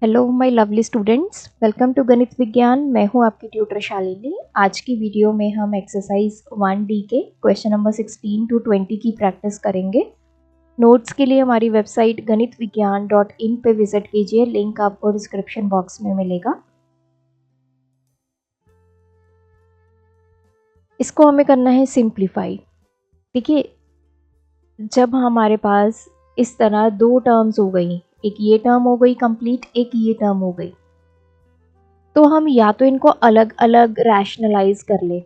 Hello my lovely students, welcome to Ganit Vigyan. मैं हूं आपकी ट्यूटर शालिनी। आज की वीडियो में हम एक्सरसाइज 1D के क्वेश्चन नंबर 16 टू 20 की प्रैक्टिस करेंगे। नोट्स के लिए हमारी वेबसाइट ganitviggyan.in पे विजिट कीजिए, लिंक आपको डिस्क्रिप्शन बॉक्स में मिलेगा। इसको हमें करना है सिंप्लीफाई। देखिए, जब हमारे पास इस तरह दो टर्म्स हो गई, एक ये टर्म हो गई कंप्लीट, एक ये टर्म हो गई, तो हम या तो इनको अलग अलग रैशनलाइज कर ले,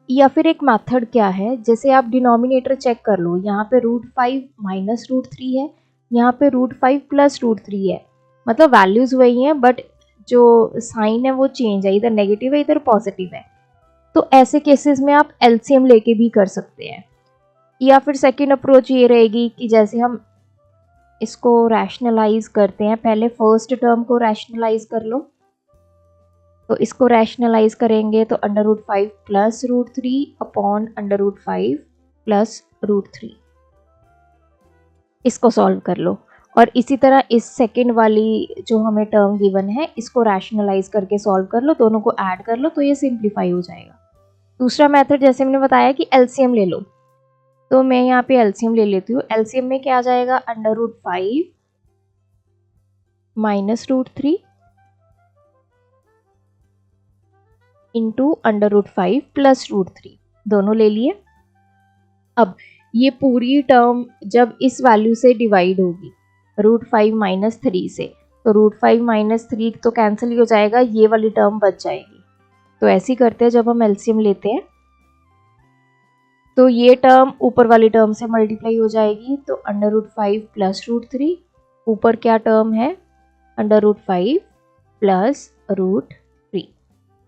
या फिर एक मेथड क्या है, जैसे आप डिनोमिनेटर चेक कर लो। यहाँ पे √5 माइनस √3 है, यहाँ पे √5 प्लस √3 है, मतलब वैल्यूज वही हैं बट जो साइन है वो चेंज है, इधर नेगेटिव है इधर पॉजिटिव है। तो ऐसे केसेस में आप एलसीएम लेके भी कर सकते हैं। या फिर सेकेंड अप्रोच ये रहेगी कि जैसे हम इसको रैशनलाइज करते हैं, पहले फर्स्ट टर्म को रैशनलाइज कर लो। तो इसको रैशनलाइज करेंगे तो √5 प्लस √3 अपॉन √5 प्लस √3, इसको सॉल्व कर लो। और इसी तरह इस सेकंड वाली जो हमें टर्म गिवन है, इसको रैशनलाइज करके सॉल्व कर लो, दोनों को ऐड कर लो तो ये सिंप्लीफाई हो जाएगा। दूसरा मेथड जैसे मैंने बताया कि एलसीएम ले लो, तो मैं यहाँ पे एलसीएम ले लेती हूँ। एलसीएम में क्या आ जाएगा, √5 माइनस √3 इंटू √5 प्लस √3, दोनों ले लिए। अब ये पूरी टर्म जब इस वैल्यू से डिवाइड होगी √5 माइनस 3 से, तो √5 माइनस 3 तो कैंसिल ही हो जाएगा, ये वाली टर्म बच जाएगी। तो ऐसे ही करते हैं, जब हम एलसीएम लेते हैं तो ये टर्म ऊपर वाली टर्म से मल्टीप्लाई हो जाएगी, तो √5 प्लस √3, ऊपर क्या टर्म है √5 प्लस √3।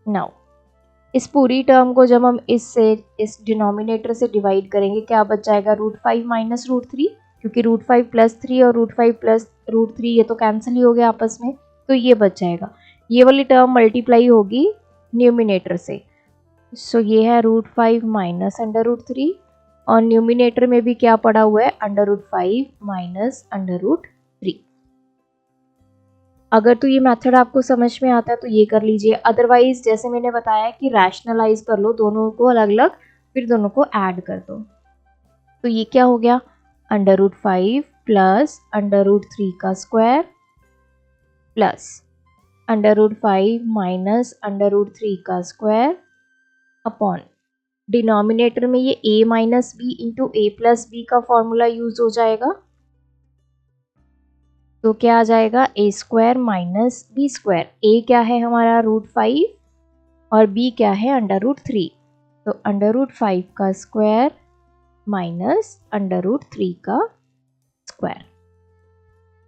नाउ इस पूरी टर्म को जब हम इस डिनोमिनेटर से डिवाइड करेंगे, क्या बच जाएगा, √5 माइनस √3, क्योंकि √5 प्लस 3 और √5 प्लस √3 ये तो कैंसिल ही हो गया आपस में, तो ये बच जाएगा। ये वाली टर्म मल्टीप्लाई होगी न्यूमिनेटर से, सो ये है √5 माइनस √3, और न्यूमिनेटर में भी क्या पड़ा हुआ है, √5 माइनस √3। अगर तो ये मेथड आपको समझ में आता है तो ये कर लीजिए, अदरवाइज जैसे मैंने बताया कि रैशनलाइज कर लो दोनों को अलग अलग, फिर दोनों को ऐड कर दो। तो ये क्या हो गया, √5 प्लस √3 का स्क्वायर प्लस √5 माइनस √3 का स्क्वायर अपॉन डिनोमिनेटर में ये a minus B into a plus B का फॉर्मूला यूज हो जाएगा। तो क्या आ जाएगा, a square minus B square. a क्या है हमारा √5 और b क्या है √3, तो √5 का स्क्वायर माइनस √3 का स्क्वायर।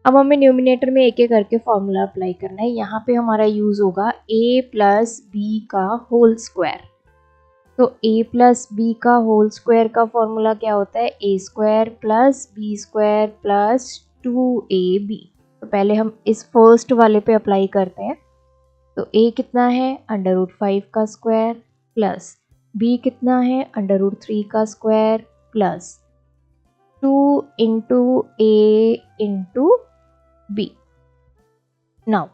अब हमें न्यूमिनेटर में एक एक करके फॉर्मूला अप्लाई करना है। यहाँ पे हमारा यूज होगा a प्लस बी का होल स्क्वायर। तो a प्लस बी का होल स्क्वायर का फॉर्मूला क्या होता है, a square plus B square plus 2ab। तो पहले हम इस फर्स्ट वाले पे अप्लाई करते हैं। तो a कितना है, √5 का स्क्वायर प्लस b कितना है, √3 का square plus 2 into a into b। Now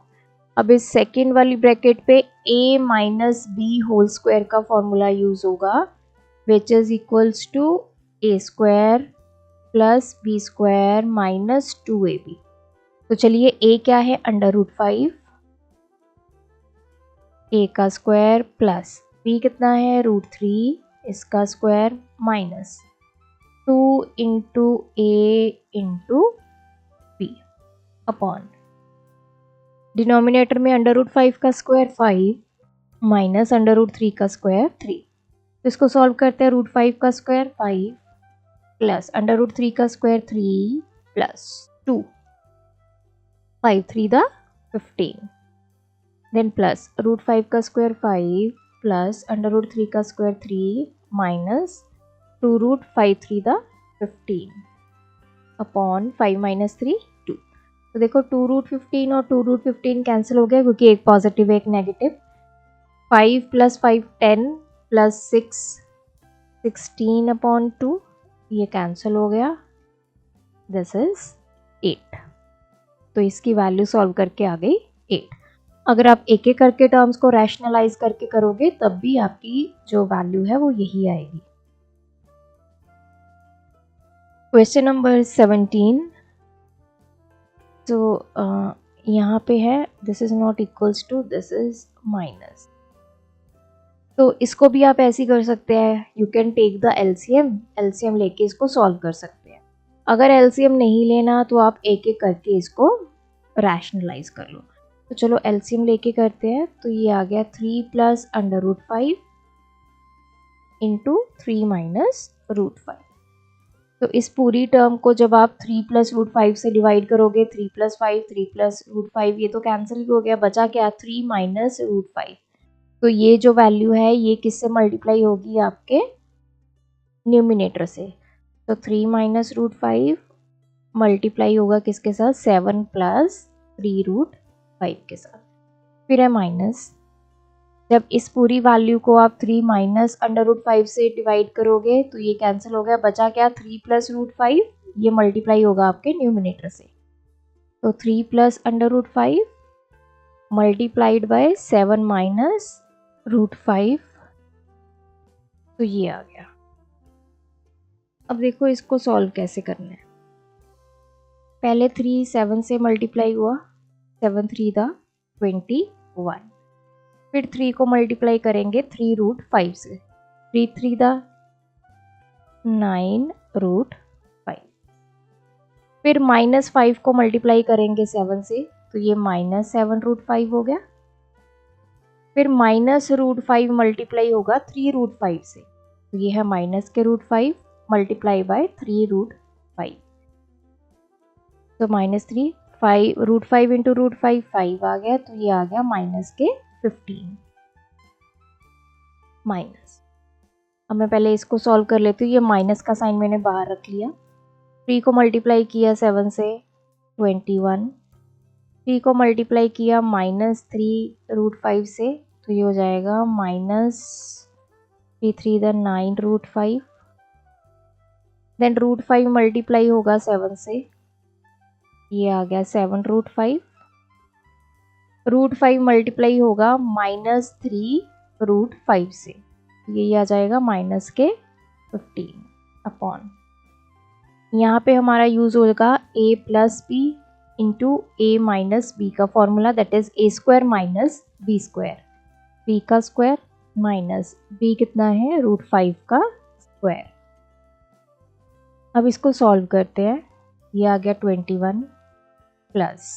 अब इस सेकेंड वाली ब्रैकेट पे a minus B whole square का फॉर्मूला यूज होगा, which is equals to a square plus B square minus 2ab। तो चलिए a क्या है, √5, a का स्क्वायर प्लस b कितना है, √3, इसका square minus 2 into a into b upon denominator में √5 का स्क्वायर 5 माइनस √3 का स्क्वायर 3। तो इसको सॉल्व करते हैं, √5 का स्क्वायर 5 प्लस √3 का स्क्वायर 3 प्लस 2, 5 3 द 15, देन प्लस √5 का स्क्वायर 5 प्लस √3 का स्क्वायर 3 माइनस 2√5 3 द 15 अपॉन 5 माइनस 3 2। तो देखो 2√15 और 2√15 कैंसिल हो गया, क्योंकि एक पॉजिटिव एक नेगेटिव। 5 प्लस 5 10 प्लस 6 16 अपॉन 2, ये कैंसिल हो गया, दिस इज 8। तो इसकी वैल्यू सॉल्व करके आ गई 8। अगर आप एक एक करके टर्म्स को रैशनलाइज करके करोगे तब भी आपकी जो वैल्यू है वो यही आएगी। Question number 17। तो यहाँ पे है this is not equals to this is minus. तो इसको भी आप ऐसे ही कर सकते हैं, you can take the LCM लेके इसको सॉल्व कर सकते हैं। अगर एलसीएम नहीं लेना तो आप एक एक करके इसको रैशनलाइज कर लो। तो चलो एलसीएम लेके करते हैं। तो ये आ गया 3 plus under root 5 into 3 minus root 5। तो इस पूरी टर्म को जब आप 3 प्लस रूट 5 से डिवाइड करोगे, 3 प्लस 5 3 प्लस रूट 5 ये तो कैंसिल हो गया, बचा क्या 3 माइनस रूट 5। तो ये जो वैल्यू है ये किससे मल्टीप्लाई होगी, आपके न्यूमिनेटर से। तो 3 माइनस रूट 5 मल्टीप्लाई होगा किसके साथ, 7 प्लस 3 रूट 5 के साथ। फिर है माइनस, जब इस पूरी वैल्यू को आप 3 माइनस अंडर रूट 5 से डिवाइड करोगे तो ये कैंसिल हो गया, बचा क्या 3 प्लस रूट 5, ये मल्टीप्लाई होगा आपके न्यूमिनेटर से। तो 3 plus under root 5 multiplied by 7 minus root 5, तो ये आ गया। अब देखो इसको सॉल्व कैसे करना है। पहले 3 7 से मल्टीप्लाई हुआ, 7 3 दा 21। फिर 3 को मल्टीप्लाई करेंगे 3 रूट 5 से, 3 3 दा 9 रूट 5। फिर माइनस 5 को मल्टीप्लाई करेंगे 7 से, तो ये माइनस 7 रूट 5 हो गया। फिर माइनस रूट 5 मल्टीप्लाई होगा 3 रूट 5 से, तो ये है माइनस के रूट 5 मल्टीप्लाई बाय 3 रूट 5। तो माइनस 3 5 रूट 5 इंटू रूट 5 5 आ गया, तो ये आ गया माइनस के 15 माइनस। अब मैं पहले इसको सॉल्व कर लेती हूँ। ये माइनस का साइन मैंने बाहर रख लिया। 3 को मल्टीप्लाई किया 7 से 21, 3 को मल्टीप्लाई किया माइनस 3 रूट 5 से, तो ये हो जाएगा माइनस 3 3 द 9 रूट 5। देन रूट 5 मल्टीप्लाई होगा 7 से, ये आ गया 7 रूट 5। रूट 5 मल्टीप्लाई होगा माइनस 3 रूट 5 से, ये आ जाएगा माइनस के 15 अपॉन। यहाँ पे हमारा यूज होगा a plus B into A minus B का formula, that is A square minus B square. B का स्क्वायर माइनस बी कितना है रूट 5 का स्क्वायर। अब इसको सॉल्व करते हैं। ये आ गया 21 प्लस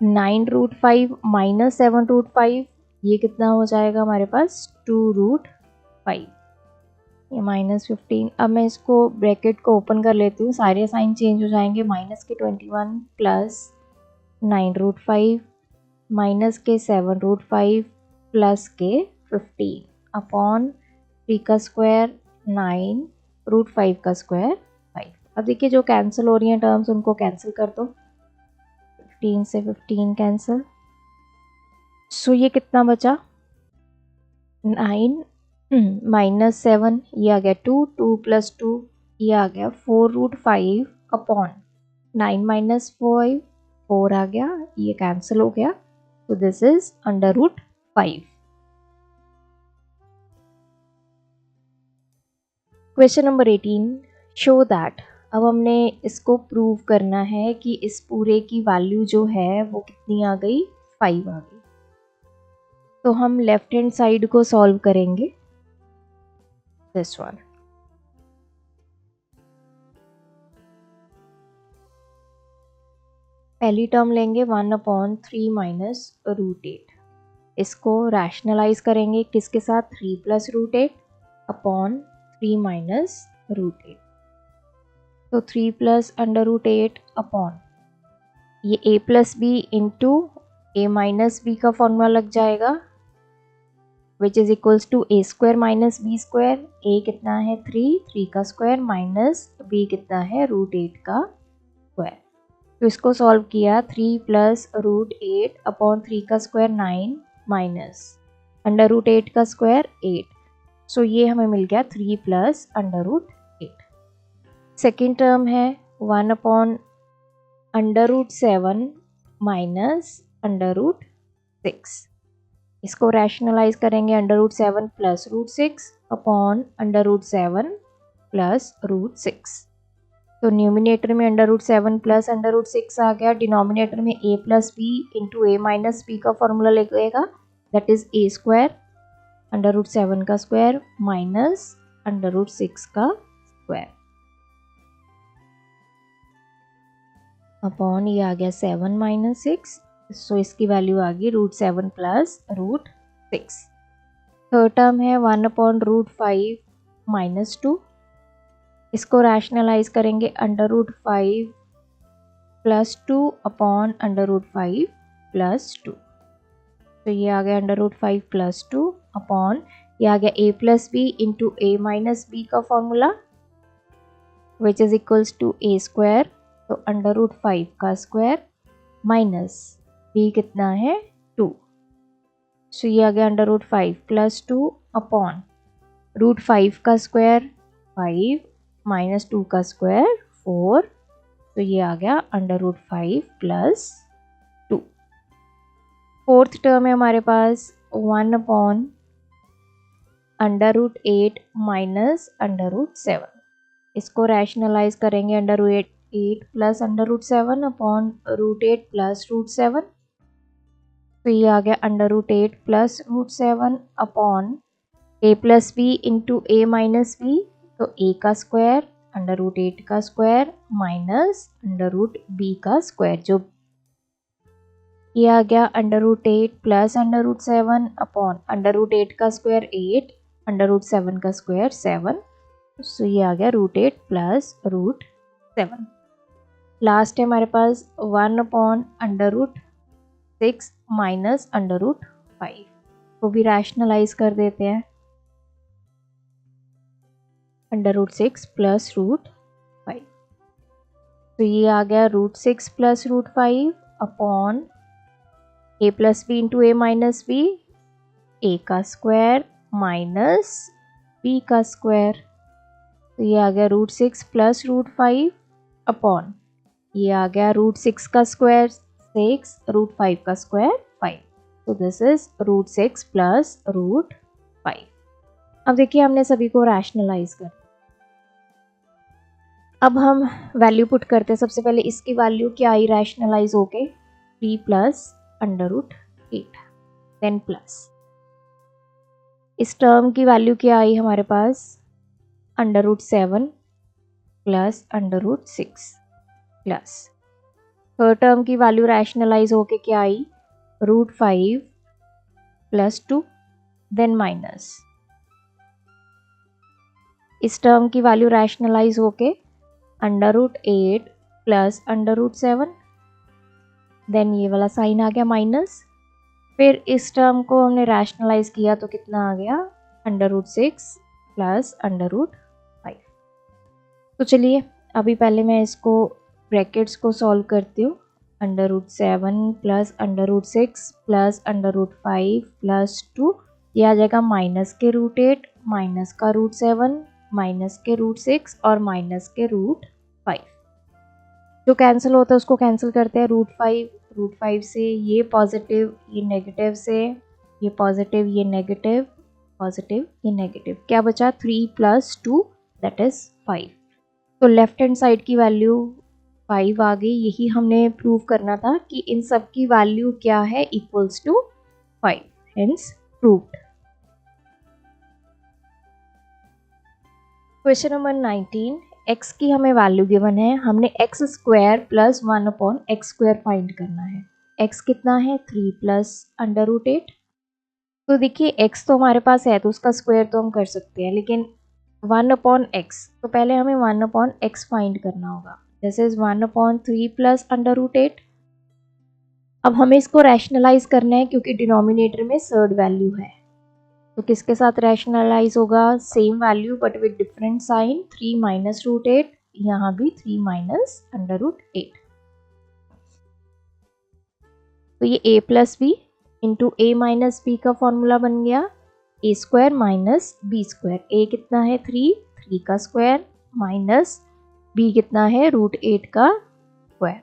9 रूट 5 माइनस 7 रूट 5, ये कितना हो जाएगा हमारे पास 2 रूट 5, ये माइनस 15। अब मैं इसको ब्रैकेट को ओपन कर लेती हूँ, सारे साइन चेंज हो जाएंगे। माइनस के 21 प्लस 9 रूट 5 माइनस के 7 रूट 5 प्लस के 15 अपॉन 3 का स्क्वायर 9 रूट 5 का स्क्वायर 5। अब देखिए जो कैंसिल हो रही हैं टर्म्स उनको कैंसिल कर दो, 15 से 15 कैंसिल। सो ये कितना बचा 9 माइनस 7, ये आ गया 2 2 प्लस 2, ये आ गया 4 रूट 5 अपॉन 9 माइनस 5 4 आ गया, ये कैंसिल हो गया। तो this is under root 5। Question number 18, show that. अब हमने इसको प्रूव करना है कि इस पूरे की वैल्यू जो है वो कितनी आ गई 5 आ गई। तो हम लेफ्ट हैंड साइड को सॉल्व करेंगे, दिस वन। पहली टर्म लेंगे 1/3 माइनस रूट 8, इसको रैशनलाइज करेंगे किसके साथ 3 plus root 8 upon 3 minus root 8। तो 3 प्लस अंडर रूट 8 अपॉन ये a plus B into A minus B का फॉर्मूला लग जाएगा, which is equals to A square minus B square. A कितना है 3 का स्क्वायर माइनस बी कितना है रूट 8 का स्क्वायर। तो इसको सॉल्व किया 3 प्लस रूट 8 अपॉन 3 का स्क्वायर 9 माइनस अंडर रूट 8 का स्क्वायर 8। सो ये हमें मिल गया 3 plus under root 8। Second term है 1 upon under root 7 minus under root 6। इसको रैशनलाइज करेंगे under root 7 plus root 6 upon under root 7 plus root 6। तो न्यूमिनेटर में under root 7 plus under root 6 आ गया, डिनोमिनेटर में a plus B into A minus B का formula लगेगा, that is A square under root 7 का square minus under root 6 का square upon ये आ गया 7 माइनस 6, सो इसकी वैल्यू आ गई root 7 plus root 6। Third term है 1 अपॉन रूट 5 माइनस 2। इसको रैशनलाइज करेंगे under root 5 plus 2 upon under root 5 plus 2। तो ये आ गया अंडर रूट 5 प्लस 2 अपॉन ये आ गया a plus B into A minus B का formula which is equals to A square, तो अंडर रूट 5 का स्क्वायर माइनस b कितना है 2, सो ये आ गया under root 5 plus 2 upon root 5 का स्क्वायर 5 माइनस 2 का स्क्वायर 4, तो ये आ गया under root 5 plus 2। Fourth term है हमारे पास 1 upon under root 8 minus under root 7। इसको रैशनलाइज करेंगे under root 8 plus under root 7 upon root 8 plus root 7, तो ये आ गया under root 8 plus root 7 upon a plus B into A minus B, तो a का स्क्वायर अंडर रूट 8 का square minus under root b का square, जो ये आ गया under root 8 plus under root 7 upon under root 8 का स्क्वायर 8 अंडर रूट 7 का स्क्वायर 7, सो ये आ गया रूट 8 प्लस रूट 7। लास्ट है हमारे पास 1 upon under root 6 minus under root 5 को भी रैशनलाइज कर देते हैं अंडर रूट 6 प्लस रूट 5, तो ये आ गया root 6 plus root 5 upon A plus B into A minus B, ए का स्क्वायर माइनस बी का स्क्वायर, तो ये आ गया रूट 6 प्लस रूट 5 अपॉन ये आ गया रूट 6 का स्क्वायर 6 रूट 5 का स्क्वायर 5, तो this is root 6 plus root 5। अब देखिए हमने सभी को रैशनलाइज कर, अब हम वैल्यू पुट करते हैं। सबसे पहले इसकी वैल्यू क्या आई रैशनलाइज होके 3 plus under root 8, then plus इस टर्म की वैल्यू क्या आई हमारे पास under root 7 plus under root 6 plus third term की वैल्यू रैशनलाइज होके क्या आई रूट 5 प्लस 2, देन माइनस इस टर्म की वैल्यू रैशनलाइज होके under root 8 plus under root 7, then ये वाला साइन आ गया माइनस, फिर इस टर्म को हमने रैशनलाइज किया तो कितना आ गया under root 6 plus under root 5। तो चलिए अभी पहले मैं इसको ब्रैकेट्स को सॉल्व करती हूँ। Under root 7 plus under root 6 plus under root 5 plus 2, ये आ जाएगा माइनस के रूट 8 माइनस का रूट 7 माइनस के रूट 6 और माइनस के रूट 5, जो कैंसिल होता है उसको कैंसिल करते हैं। रूट 5 से ये पॉजिटिव ये नेगेटिव से ये पॉजिटिव ये नेगेटिव पॉजिटिव ये नेगेटिव, क्या बचा 3 प्लस 2 दैट इज 5, तो लेफ्ट हैंड साइड की वैल्यू 5 आ गई। यही हमने प्रूव करना था कि इन सब की वैल्यू क्या है equals to 5, hence proved. Question number 19, x की हमें वैल्यू गिवन है, हमने x square plus 1 upon x square find करना है। x कितना है 3 प्लस अंडर रूट 8, तो देखिए x तो हमारे पास है तो उसका स्क्वायर तो हम कर सकते हैं, लेकिन 1 अपॉन एक्स, तो पहले हमें 1 अपॉन एक्स फाइंड करना होगा। This is 1 upon 3 plus under root 8। अब हमें इसको रैशनलाइज करना है क्योंकि डिनोमिनेटर में सर्ड वैल्यू है, तो किसके साथ रैशनलाइज होगा same value but with different sign, 3 minus root 8, यहाँ भी 3 माइनस अंडर रूट 8, तो ये a plus B into A minus B का फॉर्मूला बन गया A square minus B square. a कितना है 3 का स्क्वायर माइनस b कितना है रूट 8 का square,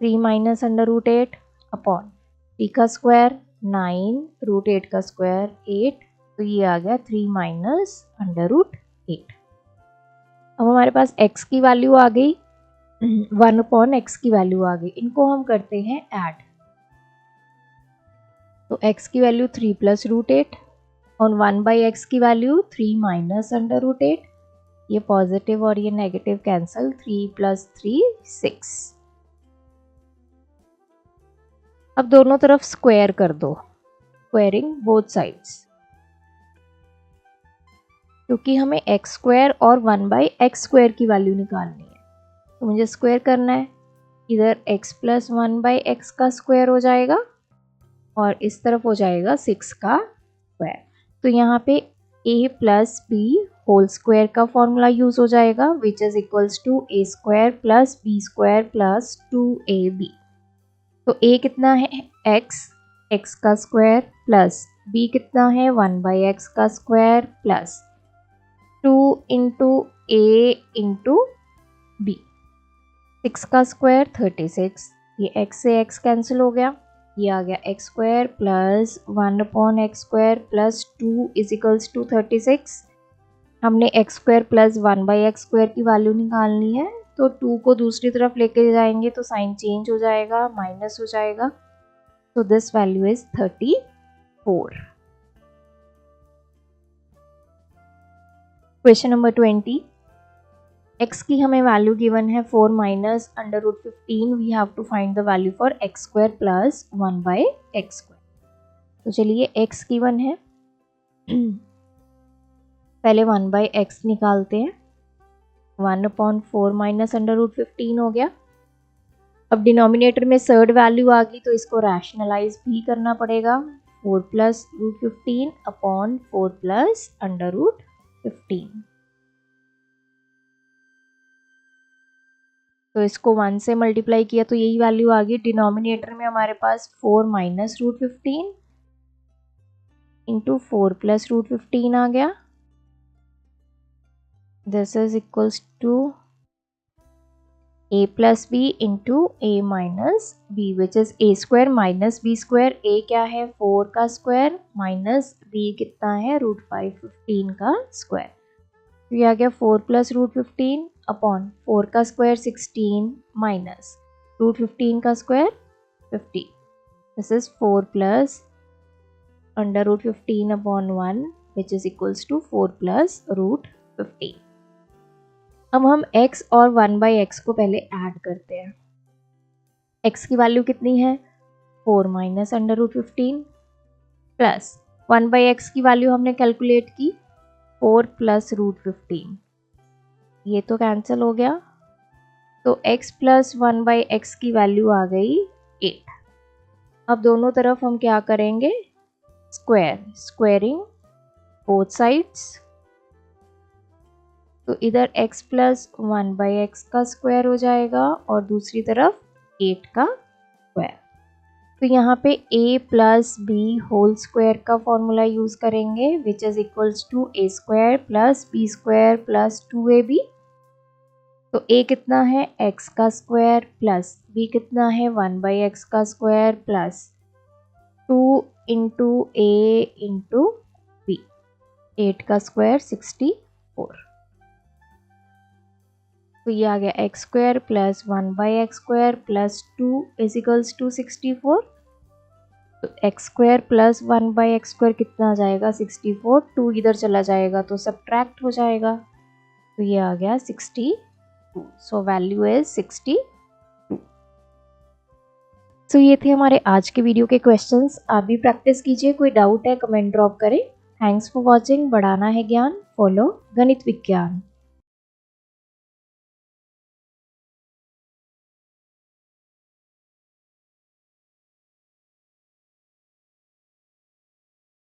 3 minus under root 8 upon 3 का स्क्वायर 9 रूट 8 का स्क्वायर 8, तो ये आ गया 3 माइनस अंडर रूट 8। अब हमारे पास x की वैल्यू आ गई, 1 अपॉन x की वैल्यू आ गई, इनको हम करते हैं ऐड। तो x की वैल्यू 3 प्लस रूट 8 और 1 बाई एक्स की वैल्यू 3 माइनस अंडर रूट 8, ये पॉजिटिव और ये नेगेटिव कैंसल, 3 प्लस 3 6। अब दोनों तरफ स्क्वायर कर दो, स्क्वायरिंग बोथ साइड्स, क्योंकि हमें एक्स स्क्वायर और 1 बाई एक्स स्क्वायर की वैल्यू निकालनी है, तो मुझे स्क्वायर करना है। इधर x प्लस 1 बाई एक्स का स्क्वायर हो जाएगा और इस तरफ हो जाएगा 6 का स्क्वायर। तो यहाँ पे a plus b whole square का फॉर्मूला यूज हो जाएगा, which is equals to a square plus b square plus 2ab। तो a कितना है x का स्क्वायर प्लस b कितना है 1 बाई एक्स का square plus 2 into a into b, 6 का स्क्वायर 36, ये x से x कैंसिल हो गया, ये आ गया x square plus 1 upon x square plus 2 is equals to 36। हमने x square plus 1 by x square की वैल्यू निकालनी है, तो 2 को दूसरी तरफ लेके जाएंगे तो साइन चेंज हो जाएगा, माइनस हो जाएगा, तो this value is 34। Question number 20, x की हमें वैल्यू गिवन है 4 minus under root 15, we have to find the value for x square plus 1 by x square. तो चलिए x गिवन है, पहले 1 बाई एक्स निकालते हैं, 1 अपॉन 4 माइनस अंडर रूट 15 हो गया। अब डिनोमिनेटर में थर्ड वैल्यू आ गई, तो इसको रैशनलाइज भी करना पड़ेगा, 4 plus root 15 upon 4 plus under root 15। तो इसको 1 से मल्टीप्लाई किया तो यही वैल्यू आ गई। डिनोमिनेटर में हमारे पास 4 minus root 15 into 4 plus root 15 आ गया, this is equals to a plus B into a minus b, which is a square minus B square. a क्या है 4 का स्क्वायर माइनस b कितना है रूट 5 15 का स्क्वायर, तो ये आ गया 4 प्लस रूट 15 अपॉन 4 का स्क्वायर 16 माइनस रूट 15 का square 50, this is 4 plus under root 15 upon 1 which is equals to 4 plus root 15। अब हम x और 1 बाई एक्स को पहले ऐड करते हैं। x की वैल्यू कितनी है 4 minus under root 15 plus 1 by x की वैल्यू हमने कैलकुलेट की 4 प्लस रूट 15, ये तो कैंसिल हो गया, तो x प्लस 1 बाई एक्स की वैल्यू आ गई 8। अब दोनों तरफ हम क्या करेंगे स्क्वायरिंग बोथ साइड्स, तो इधर x प्लस 1 बाई एक्स का स्क्वायर हो जाएगा और दूसरी तरफ 8 का स्क्वायर। तो यहाँ पे a plus b whole square का फॉर्मूला यूज करेंगे, which is equals to a square plus B square plus 2ab। तो a कितना है x का स्क्वायर प्लस b कितना है 1 बाई एक्स का square plus 2 into a into b, 8 का स्क्वायर 64। तो ये आ गया x square plus 1 by x square plus 2 is equals to 64। तो x square plus 1 by x square कितना आ जाएगा 64, 2 इधर चला जाएगा तो सब्ट्रैक्ट हो जाएगा, तो ये आ गया 62। So value is 62। सो ये थे हमारे आज के वीडियो के क्वेश्चंस। आप भी प्रैक्टिस कीजिए, कोई डाउट है कमेंट ड्रॉप करें। Thanks for watching. बढ़ाना है ज्ञान, फॉलो गणित विज्ञान।